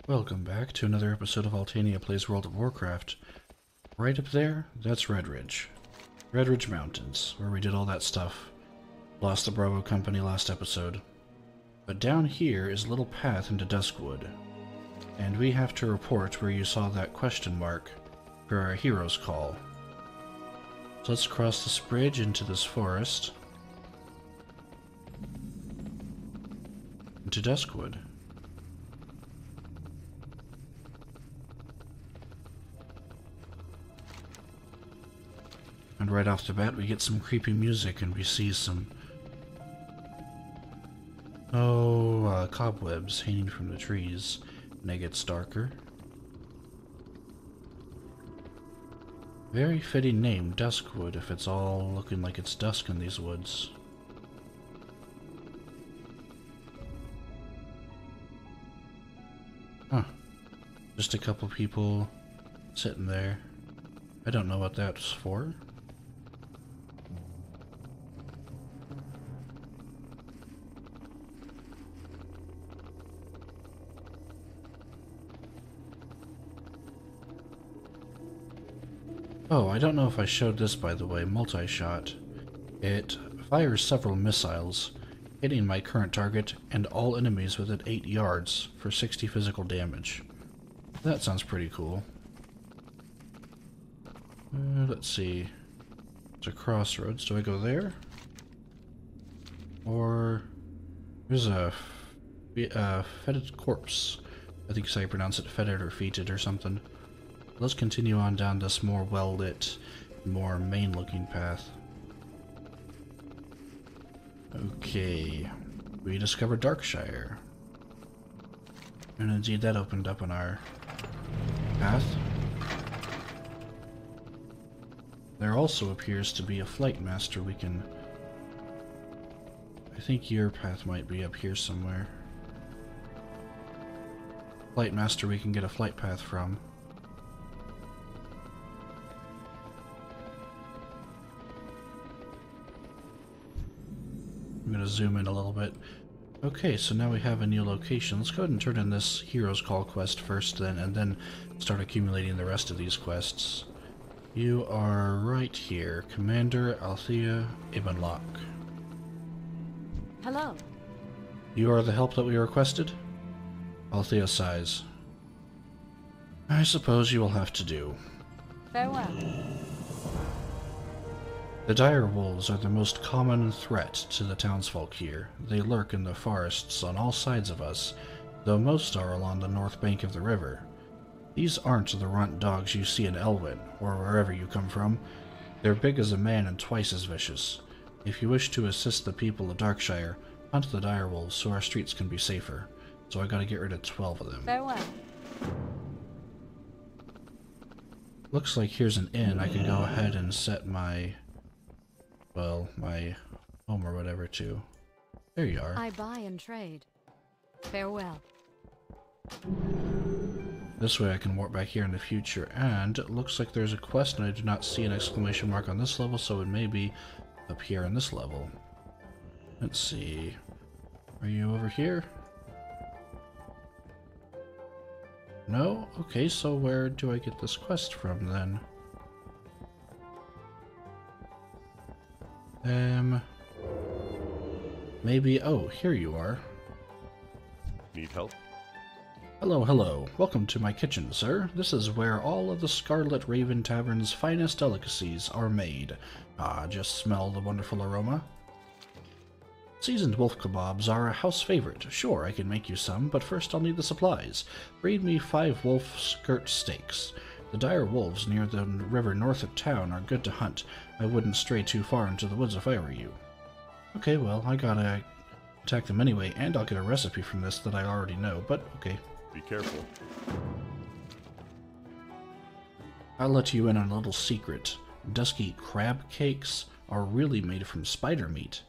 Welcome back to another episode of Altania Plays World of Warcraft. Right up there, that's Red Ridge. Red Ridge Mountains, where we did all that stuff. Lost the Bravo Company last episode. But down here is a little path into Duskwood. And we have to report where you saw that question mark for our hero's call. So let's cross this bridge into this forest. Into Duskwood. And right off the bat, we get some creepy music and we see some... cobwebs hanging from the trees. And it gets darker. Very fitting name, Duskwood, if it's all looking like it's dusk in these woods. Huh. Just a couple people sitting there. I don't know what that's for. Oh, I don't know if I showed this, by the way, multi-shot. It fires several missiles, hitting my current target and all enemies within 8 yards for 60 physical damage. That sounds pretty cool. Let's see. It's a crossroads. Do I go there? Or... there's a fetid corpse. I think so you pronounce it fetid or feted or something. Let's continue on down this more well-lit, more main-looking path. Okay, we discovered Darkshire. And indeed that opened up on our path. There also appears to be a flight master we can... I think your path might be up here somewhere. Flight master we can get a flight path from. I'm going to zoom in a little bit. Okay, so now we have a new location. Let's go ahead and turn in this Hero's Call quest first, then, and then start accumulating the rest of these quests. You are right here, Commander Althea Ibnlock. Hello. You are the help that we requested? Althea sighs. I suppose you will have to do. Farewell. The dire wolves are the most common threat to the townsfolk here. They lurk in the forests on all sides of us, though most are along the north bank of the river. These aren't the runt dogs you see in Elwyn, or wherever you come from. They're big as a man and twice as vicious. If you wish to assist the people of Darkshire, hunt the dire wolves so our streets can be safer. So I gotta get rid of 12 of them. Farewell. Looks like here's an inn. I can go ahead and set my... well, my home or whatever to. There you are. I buy and trade. Farewell. This way I can warp back here in the future, and it looks like there's a quest and I do not see an exclamation mark on this level, so it may be up here in this level. Let's see. Are you over here? No? Okay, so where do I get this quest from then? Maybe... oh, here you are. Need help? Hello, hello. Welcome to my kitchen, sir. This is where all of the Scarlet Raven Tavern's finest delicacies are made. Ah, just smell the wonderful aroma. Seasoned wolf kebabs are a house favorite. Sure, I can make you some, but first I'll need the supplies. Breed me 5 wolf skirt steaks. The dire wolves near the river north of town are good to hunt. I wouldn't stray too far into the woods if I were you. Okay, well, I gotta attack them anyway, and I'll get a recipe from this that I already know, but okay. Be careful. I'll let you in on a little secret. Dusky crab cakes are really made from spider meat.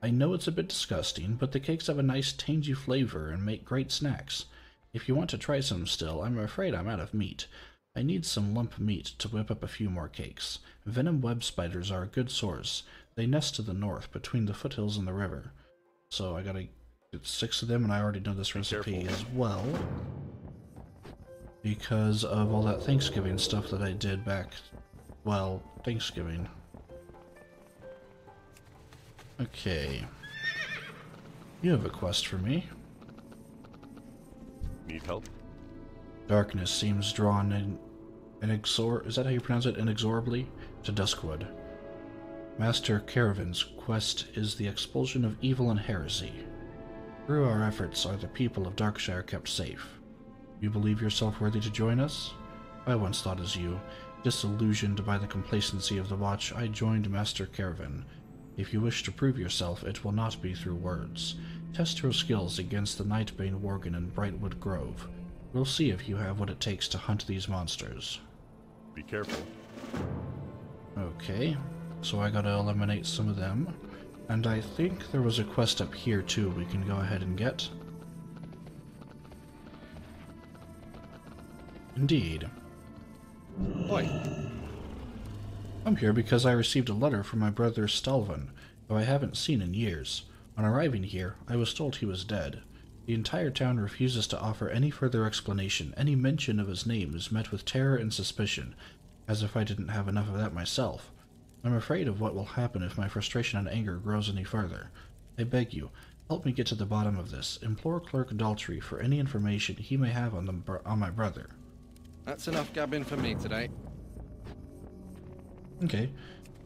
I know it's a bit disgusting, but the cakes have a nice tangy flavor and make great snacks. If you want to try some still, I'm afraid I'm out of meat. I need some lump meat to whip up a few more cakes. Venom web spiders are a good source. They nest to the north, between the foothills and the river. So I gotta get 6 of them, and I already know this recipe as well. because of all that Thanksgiving stuff that I did back, well, Thanksgiving. Okay. You have a quest for me. Need help? Darkness seems drawn is that how you pronounce it? Inexorably? To Duskwood. Master Caravan's quest is the expulsion of evil and heresy. Through our efforts are the people of Darkshire kept safe. You believe yourself worthy to join us? I once thought as you. Disillusioned by the complacency of the Watch, I joined Master Caravan. If you wish to prove yourself, it will not be through words. Test your skills against the Nightbane Worgen in Brightwood Grove. We'll see if you have what it takes to hunt these monsters. Be careful. Okay, so I gotta eliminate some of them. And I think there was a quest up here too we can go ahead and get. Indeed. Oi. I'm here because I received a letter from my brother Stalvan, who I haven't seen in years. On arriving here, I was told he was dead. The entire town refuses to offer any further explanation. Any mention of his name is met with terror and suspicion, as if I didn't have enough of that myself. I'm afraid of what will happen if my frustration and anger grows any further. I beg you, help me get to the bottom of this. Implore Clerk Daltrey for any information he may have on my brother. That's enough gabbing for me today. Okay.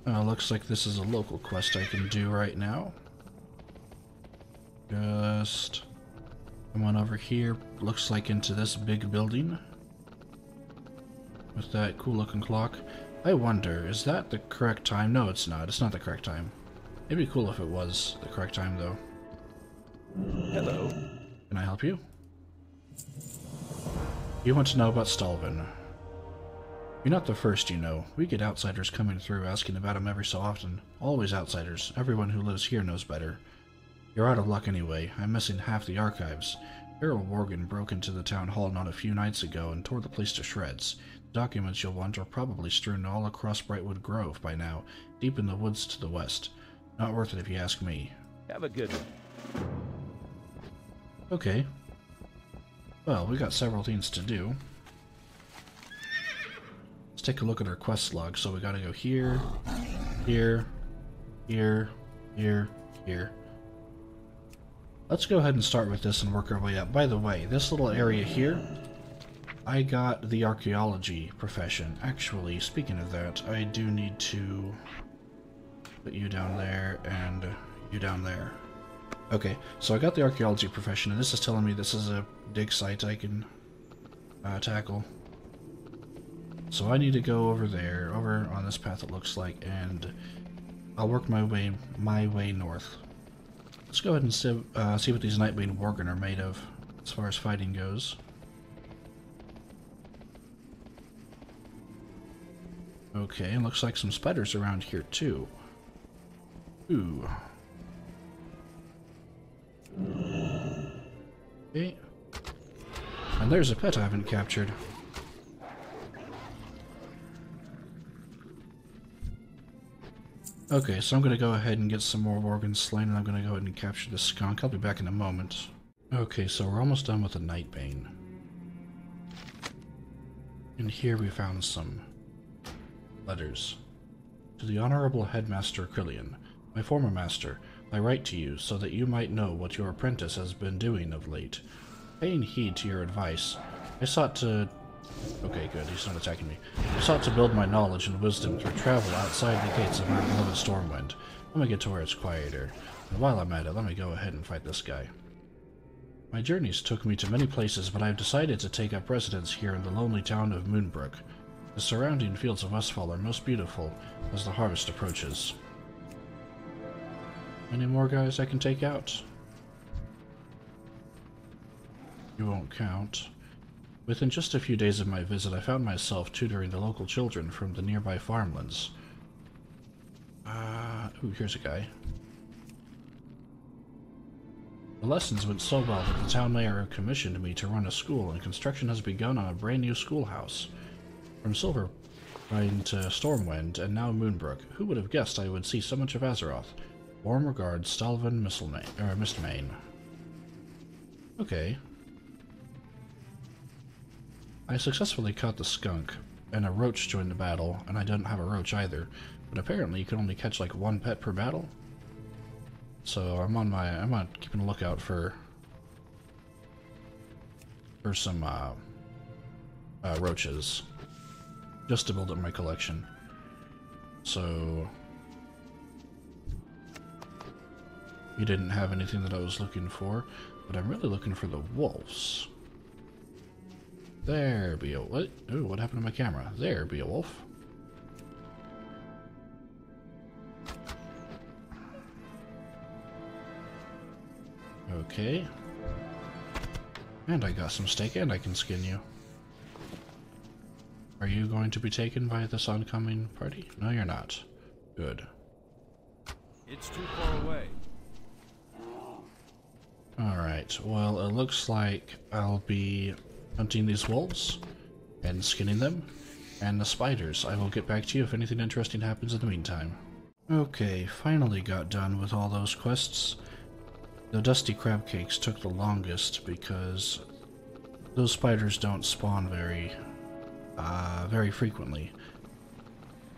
Looks like this is a local quest I can do right now. Just come on over here. Looks like into this big building with that cool looking clock. I wonder, is that the correct time? No, it's not. It's not the correct time. It'd be cool if it was the correct time, though. Hello. Can I help you? You want to know about Stalvan. You're not the first, you know. We get outsiders coming through asking about him every so often. Always outsiders. Everyone who lives here knows better. You're out of luck anyway. I'm missing half the archives. Earl Worgen broke into the town hall not a few nights ago and tore the place to shreds. The documents you'll want are probably strewn all across Brightwood Grove by now, deep in the woods to the west. Not worth it if you ask me. Have a good one. Okay. Well, we got several things to do. Let's take a look at our quest log. So we gotta go here, here, here, here, here. Let's go ahead and start with this and work our way up. By the way, this little area here, I got the archaeology profession. Actually, speaking of that, I do need to put you down there and you down there. Okay, so I got the archaeology profession, and this is telling me this is a dig site I can tackle. So I need to go over there, over on this path it looks like, and I'll work my way north. Let's go ahead and see what these Nightbane Worgen are made of, as far as fighting goes. Okay, and looks like some spiders around here too. Ooh. Okay. And there's a pet I haven't captured. Okay, so I'm going to go ahead and get some more Worgen slain, and I'm going to go ahead and capture this skunk. I'll be back in a moment. Okay, so we're almost done with the Nightbane. And here we found some letters. To the Honorable Headmaster Crillian, my former master, I write to you so that you might know what your apprentice has been doing of late. Paying heed to your advice, I sought to... Okay, good, he's not attacking me. I sought to build my knowledge and wisdom through travel outside the gates of my beloved Stormwind. Let me get to where it's quieter. And while I'm at it, let me go ahead and fight this guy. My journeys took me to many places, but I've decided to take up residence here in the lonely town of Moonbrook. The surrounding fields of Westfall are most beautiful as the harvest approaches. Any more guys I can take out? You won't count. Within just a few days of my visit, I found myself tutoring the local children from the nearby farmlands. Ooh, here's a guy. The lessons went so well that the town mayor commissioned me to run a school, and construction has begun on a brand new schoolhouse. From Silverpine to Stormwind, and now Moonbrook. Who would have guessed I would see so much of Azeroth? Warm regards, Stalvan Mistmane. Okay. I successfully caught the skunk, and a roach joined the battle, and I didn't have a roach either. But apparently you can only catch like one pet per battle. So I'm on keeping a lookout for some roaches, just to build up my collection. So you didn't have anything that I was looking for, but I'm really looking for the wolves. There be a what? Ooh, what happened to my camera? There be a wolf. Okay. And I got some steak, and I can skin you. Are you going to be taken by this oncoming party? No, you're not. Good. It's too far away. Alright, well, it looks like I'll be hunting these wolves and skinning them, and the spiders. I will get back to you if anything interesting happens in the meantime. Okay, finally got done with all those quests. The dusty crab cakes took the longest because those spiders don't spawn very frequently.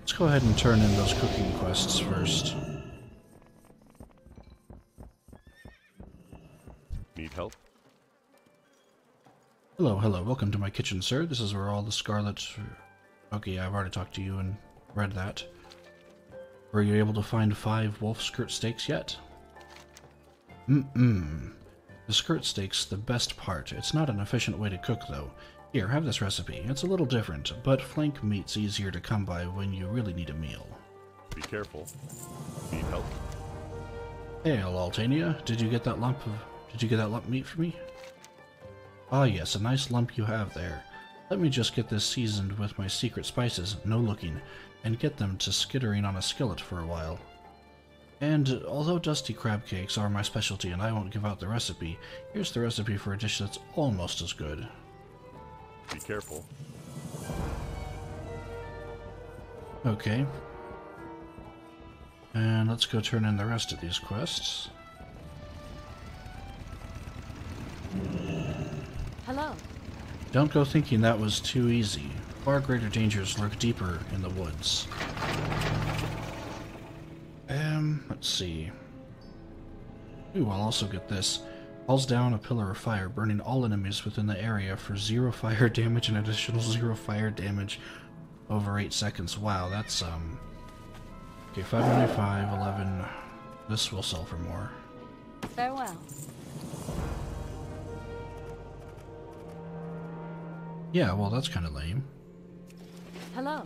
Let's go ahead and turn in those cooking quests first. Need help? Hello, hello. Welcome to my kitchen, sir. This is where all the scarlet... Okay, I've already talked to you and read that. Were you able to find 5 wolf skirt steaks yet? The skirt steak's the best part. It's not an efficient way to cook, though. Here, have this recipe. It's a little different, but flank meat's easier to come by when you really need a meal. Be careful. Need help? Hail, Altania. Did you get that lump meat for me? Ah, yes, a nice lump you have there. Let me just get this seasoned with my secret spices, no looking, and get them to skittering on a skillet for a while. And although dusty crab cakes are my specialty and I won't give out the recipe, here's the recipe for a dish that's almost as good. Be careful. Okay. And let's go turn in the rest of these quests. Hello. Don't go thinking that was too easy. Far greater dangers lurk deeper in the woods. Let's see. Ooh, I'll also get this. Calls down a pillar of fire, burning all enemies within the area for 0 fire damage and additional 0 fire damage over 8 seconds. Wow, that's, okay, 595, 11. This will sell for more. Farewell. Yeah, well, that's kind of lame. Hello.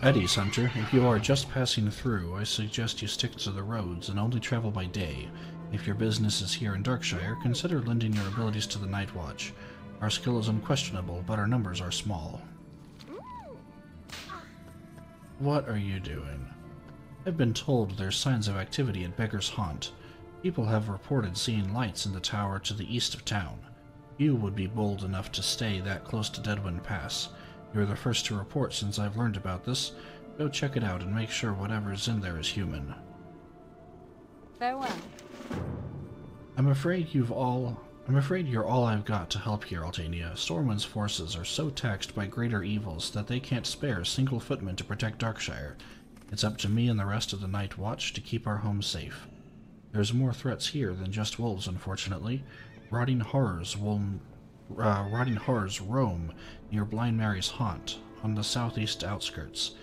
Eddie's Hunter, if you are just passing through, I suggest you stick to the roads and only travel by day. If your business is here in Darkshire, consider lending your abilities to the Night Watch. Our skill is unquestionable, but our numbers are small. What are you doing? I've been told there's signs of activity at Beggar's Haunt. People have reported seeing lights in the tower to the east of town. You would be bold enough to stay that close to Deadwind Pass. You're the first to report since I've learned about this. Go check it out and make sure whatever's in there is human. Farewell. I'm afraid you're all I've got to help here, Altania. Stormwind's forces are so taxed by greater evils that they can't spare a single footman to protect Darkshire. It's up to me and the rest of the Night Watch to keep our home safe. There's more threats here than just wolves, unfortunately. Rotting horrors roam near Blind Mary's haunt on the southeast outskirts.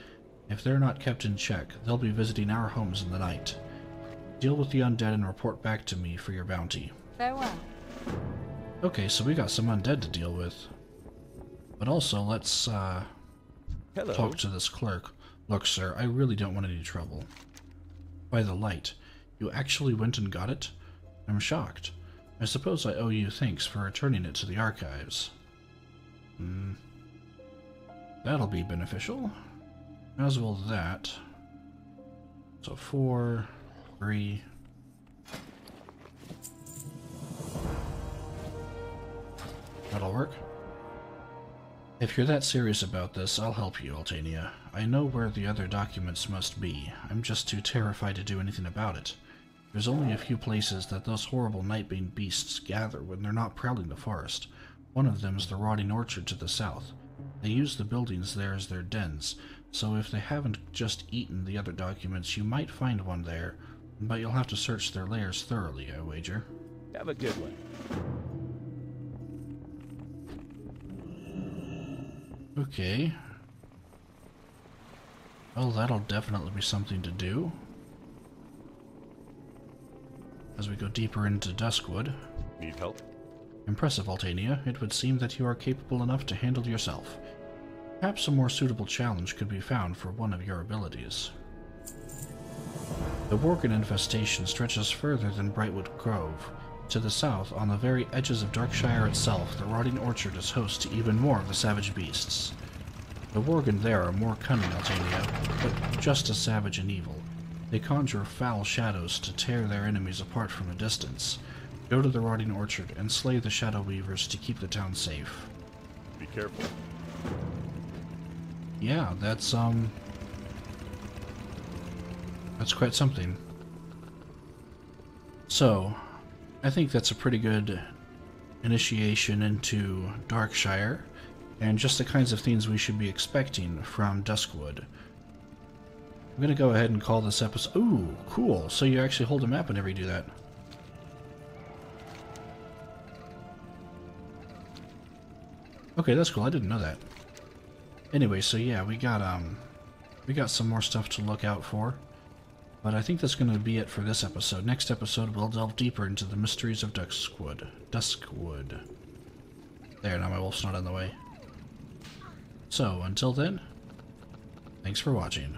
If they're not kept in check, they'll be visiting our homes in the night. Deal with the undead and report back to me for your bounty. Farewell. Okay, so we got some undead to deal with. But also, let's Hello. talk to this clerk. Look, sir, I really don't want any trouble. By the light, you actually went and got it? I'm shocked. I suppose I owe you thanks for returning it to the archives. That'll be beneficial. As well as that. So 4, 3. That'll work. If you're that serious about this, I'll help you, Altania. I know where the other documents must be. I'm just too terrified to do anything about it. There's only a few places that those horrible Nightbane beasts gather when they're not prowling the forest. One of them is the Rotting Orchard to the south. They use the buildings there as their dens, so if they haven't just eaten the other documents, you might find one there, but you'll have to search their lairs thoroughly, I wager. Have a good one. Okay. Well, that'll definitely be something to do. As we go deeper into Duskwood. Need help? Impressive, Altania. It would seem that you are capable enough to handle yourself. Perhaps a more suitable challenge could be found for one of your abilities. The Worgen infestation stretches further than Brightwood Grove. To the south, on the very edges of Darkshire itself, the Rotting Orchard is host to even more of the savage beasts. The Worgen there are more cunning, Altania, but just as savage and evil. They conjure foul shadows to tear their enemies apart from a distance. Go to the Rotting Orchard and slay the Shadow Weavers to keep the town safe. Be careful. Yeah, that's quite something. So, I think that's a pretty good initiation into Darkshire, and just the kinds of things we should be expecting from Duskwood. I'm gonna go ahead and call this episode... Ooh, cool. So you actually hold a map whenever you do that. Okay, that's cool. I didn't know that. Anyway, so yeah, we got some more stuff to look out for. But I think that's going to be it for this episode. Next episode, we'll delve deeper into the mysteries of Duskwood. There, now my wolf's not in the way. So, until then, thanks for watching.